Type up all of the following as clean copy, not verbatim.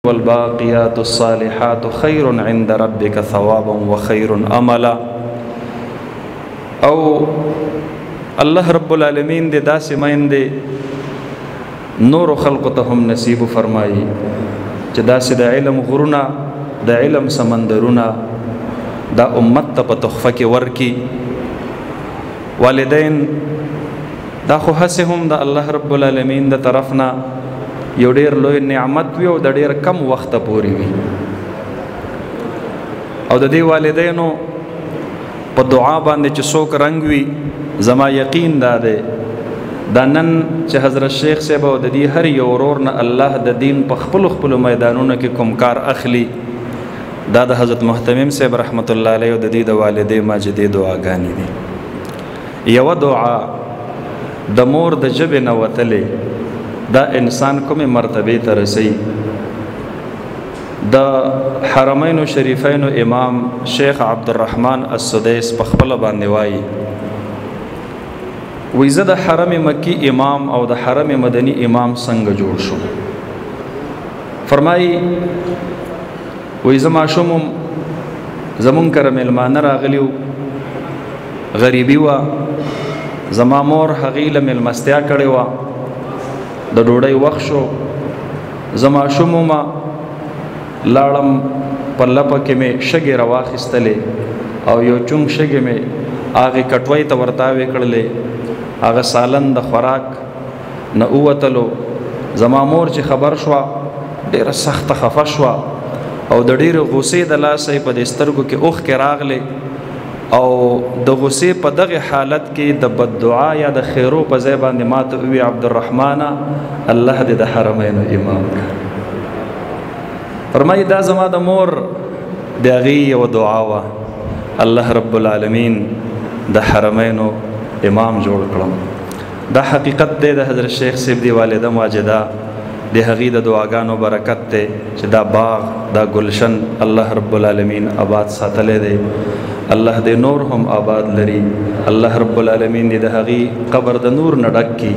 والباقيات الصالحات خير عند ربك ثوابا وخير املا. او الله رب العالمین دے دا سمائن دے نور خلق ته هم نصیب فرمائی چې دا سه د علم غرونا د علم سمندرونه دا امت ته په تحفه کې ورکی. والدین دا خو هسه هم د الله رب العالمین د طرفنا یو ډیر لوی نعمت وی او د ډیر کم وخت پوري وی، او د دې والدینو په دعا باندې چې څوک رنگ وی زما یقین دا ده دا نن چې حضرت شیخ صاحب او د دې هر یو ورور نه الله د دین په خپل خپل میدانونو کې کوم کار اخلي، دا د حضرت محتمم صاحب رحمت الله علیه او د دې د والدې ماجدې دعاګانې دي. یو دعا د مور د جبې نه وتلې دا انسان کومه مرتبه ته رسي. د حرمین شریفین امام شیخ عبدالرحمن السدیس په خپل باندې وایي وی زه د حرم مکی امام او د حرم مدنی امام څنګه جوړ شو. فرمایي وی زما شوم زمون کر ملمانه راغلیو، غریبی وا، زما مور هغې له ملمستیا کړې وه، د ډوډۍ وخت شو، زما شومومه لاړم په لپه کې مې شګې راواخیستلې او یو چونګ شګې مې هغې کټوۍ ته ورتاوې کړلې، هغه سالن د خوراک نه ووتلو. زما مور چې خبر شوه ډېره سخته خفه شوه او د ډېرې غوسې د لاسه یې په دې سترګو کې اوښکې راغلې او د غصې په دغه حالت کې د بددعا یا د خیرو په ځای باندې ماته وی عبدالرحمن الله دې د حرمینو امام کړه. فرمایي دا زما د مور د هغې یوه دعا وه، الله رب العالمین د حرمینو امام جوړ کړم. دا حقیقت دی د حضرت شیخ صاحب دی والده ماجده د هغې د دعاګانو برکت دی چې دا باغ دا گلشن الله رب العالمین آباد ساتلی دی. الله دې نور هم آباد لري، الله رب العالمین دې د هغې قبر د نور نه ډک کی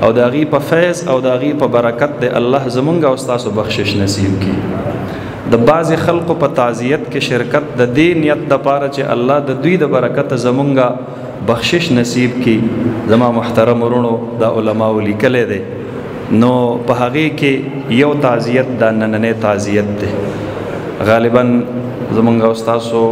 او د هغې په فیض او د هغې په برکت دې الله زمونږ او ستاسو بخشش نصیب کی. د بعضې خلقو په تعزیت کې شرکت د دې نیت دپاره چې الله د دوی د برکت زمونږ بخشش نصیب کی. زما محترم ورونو دا علماو لیکلی دی، نو په هغې کې یو تعزیت دا نننی تعزیت دی. غالبا زمونږ او ستاسو